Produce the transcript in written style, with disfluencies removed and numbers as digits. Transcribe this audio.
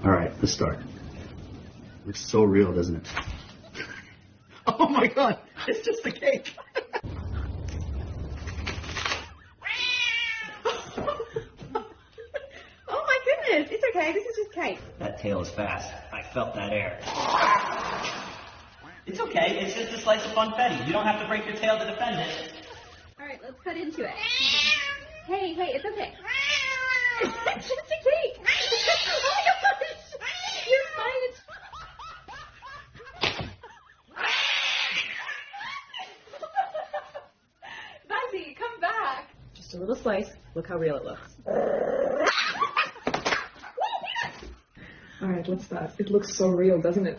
All right, let's start. Looks so real, doesn't it? Oh my God, it's just a cake. Oh my goodness, it's okay, this is just cake. That tail is fast. I felt that air. It's okay, it's just a slice of funfetti. You don't have to break your tail to defend it. Alright, let's cut into it. Hey, it's okay. It's just a cake. Oh my gosh, you're fine. Buzzy, come back. Just a little slice. Look how real it looks. All right, what's that? It looks so real, doesn't it?